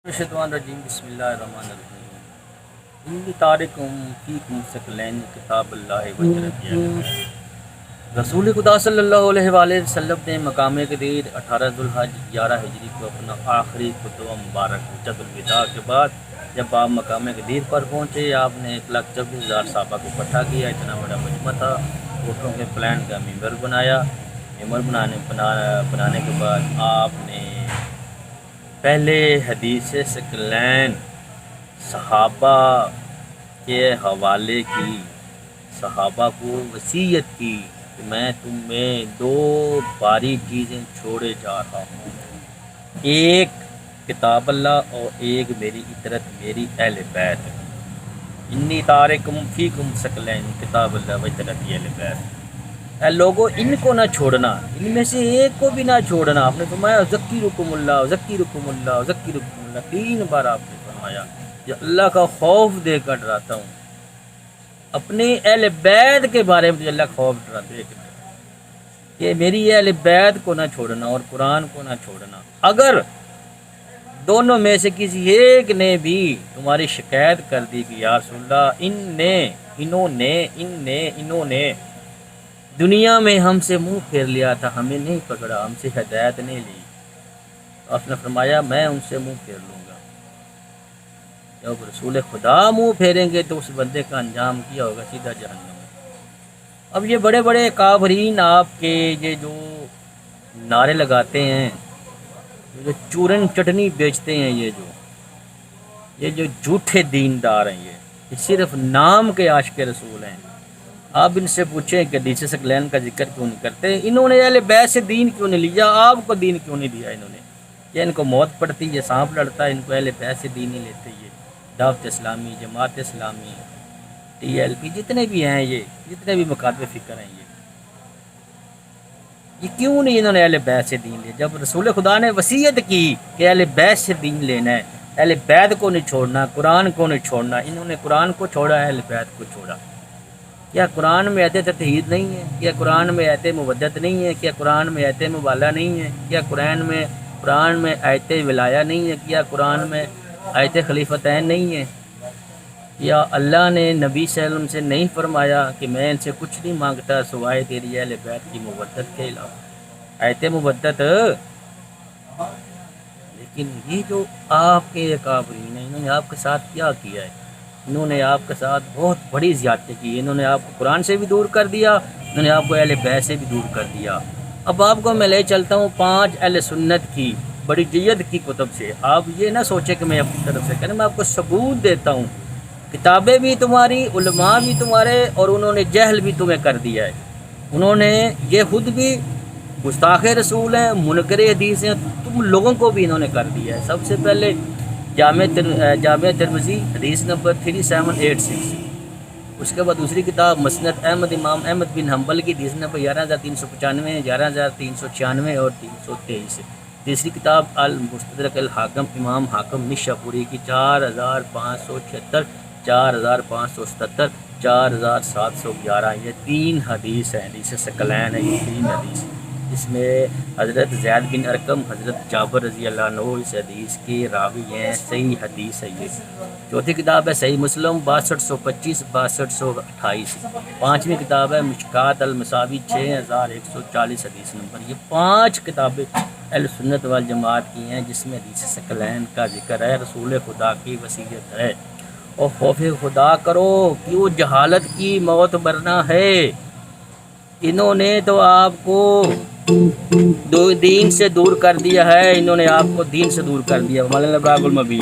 الشیطان الرجیم بسم اللہ الرحمن الرحیم انی تارکم فیکم ثقلین کتاب اللہ وجرت رسول خدا صلی اللہ علیہ وآلہ وسلم نے مقام قدیر 18 ذوالحج 11 ہجری کو اپنا آخری خطبہ مبارک حجۃ الوداع کے بعد جب آپ مقام قدیر پر پہنچے، آپ نے 1,24,000 صحابہ کو اکٹھا کیا۔ اتنا بڑا مجمع تھا، اونٹوں کے پلان کا ممبر بنایا۔ ممبر بنانے کے بعد آپ نے پہلے حدیث ثقلین صحابہ کے حوالے کی، صحابہ کو وصیت کی کہ میں تمہیں 2 باری چیزیں چھوڑے جا رہا ہوں، ایک کتاب اللہ اور ایک میری اطرت، میری اہل بیت۔ انی تارکم فیکم ثقلین کتاب اللہ و اطرت اہل بیت۔ اے لوگو، ان کو نہ چھوڑنا، ان میں سے ایک کو بھی نہ چھوڑنا۔ آپ نے فرمایا ذکرکم اللہ ذکرکم اللہ ذکرکم اللہ، 3 بار آپ نے فرمایا کہ اللہ کا خوف دے کر ڈراتا ہوں، اپنے اہل بیت کے بارے میں اللہ خوف ڈراتے ہیں کہ میری اہل بیت کو نہ چھوڑنا اور قرآن کو نہ چھوڑنا۔ اگر دونوں میں سے کسی ایک نے بھی تمہاری شکایت کر دی کہ یا رسول اللہ انہوں نے دنیا میں ہم سے منہ پھیر لیا تھا، ہمیں نہیں پکڑا، ہم سے ہدایت نہیں لی، تو آپ نے فرمایا میں ان سے منہ پھیر لوں گا۔ جب رسول خدا منہ پھیریں گے تو اس بندے کا انجام کیا ہوگا، سیدھا جہنم میں۔ اب یہ بڑے بڑے کافرین آپ کے یہ جو نعرے لگاتے ہیں، جو چورن چٹنی بیچتے ہیں، یہ جو جھوٹے دیندار ہیں، یہ صرف نام کے عاشق رسول ہیں۔ آپ ان سے پوچھیں کہ حدیث ثقلین کا ذکر کیوں نہیں کرتے؟ انہوں نے اہل بیت سے دین کیوں نہیں لیا؟ آپ کو دین کیوں نہیں دیا انہوں نے؟ یہ ان کو موت پڑتی، یہ سانپ لڑتا ہے، ان کو اہل بیت سے دین نہیں لیتے۔ یہ دعوت اسلامی، جماعت اسلامی، TLP جتنے بھی ہیں، یہ جتنے بھی مکاتب فکر ہیں، یہ کیوں نہیں انہوں نے اہل بیت سے دین لیا؟ جب رسول خدا نے وصیت کی کہ اہل بیت سے دین لینا ہے، اہل بیت کو نہیں چھوڑنا، قرآن کو نہیں چھوڑنا، انہوں نے قرآن کو چھوڑا، اہل بیت کو چھوڑا۔ کیا قرآن میں آیت تطہیر نہیں ہے؟ کیا قرآن میں آیت مودت نہیں ہے؟ کیا قرآن میں آیت مبالہ نہیں ہے؟ کیا قرآن میں آیت ولایہ نہیں ہے؟ کیا قرآن میں آیت خلیفتین نہیں ہے؟ یا اللہ نے نبی صلی اللہ علیہ وسلم سے نہیں فرمایا کہ میں ان سے کچھ نہیں مانگتا سوائے تیری اہل بیت کی مودت کے علاوہ؟ آیت مودت۔ لیکن یہ جو آپ کے کافرین ہیں، انہوں نے آپ کے ساتھ کیا کیا ہے؟ انہوں نے آپ کے ساتھ بہت بڑی زیادتی کی۔ انہوں نے آپ کو قرآن سے بھی دور کر دیا، انہوں نے آپ کو اہل بیت سے بھی دور کر دیا۔ اب آپ کو میں لے چلتا ہوں 5 اہل سنت کی بڑی جید کی کتب سے۔ آپ یہ نہ سوچیں کہ میں اپنی طرف سے کریں، میں آپ کو ثبوت دیتا ہوں، کتابیں بھی تمہاری، علماء بھی تمہارے، اور انہوں نے جہل بھی تمہیں کر دیا ہے۔ انہوں نے یہ خود بھی گستاخ رسول ہیں، منکر حدیث ہیں، تم لوگوں کو بھی انہوں نے کر دیا ہے۔ سب سے پہلے جامع ترمذی حدیث نمبر 3786، اس کے بعد دوسری کتاب مسند احمد، امام احمد بن حنبل کی حدیث نمبر 11,395، 11,396 اور 323۔ تیسری کتاب المستدرک الحاکم، امام حاکم نشاپوری کی 4,576، 4,577، 4,711۔ یہ 3 حدیث ہیں، حدیث ثقلین ہے، یہ 3 حدیث۔ اس میں حضرت زید بن ارقم، حضرت جابر رضی اللہ عنہ اس حدیث کے راوی ہیں، صحیح حدیث ہے یہ۔ چوتھی کتاب ہے صحیح مسلم، 6225، 6228۔ 5ویں کتاب ہے مشکات المصابی، 6140 حدیث نمبر۔ یہ 5 کتابیں اہل سنت والجماعت کی ہیں، جس میں حدیث ثقلین کا ذکر ہے، رسول خدا کی وصیت ہے۔ اور خوف خدا کرو، کیوں جہالت کی موت مرنا ہے۔ انہوں نے تو آپ کو دین سے دور کر دیا ہے، انہوں نے آپ کو دین سے دور کر دیا۔ مولانا ابراہیم المبین۔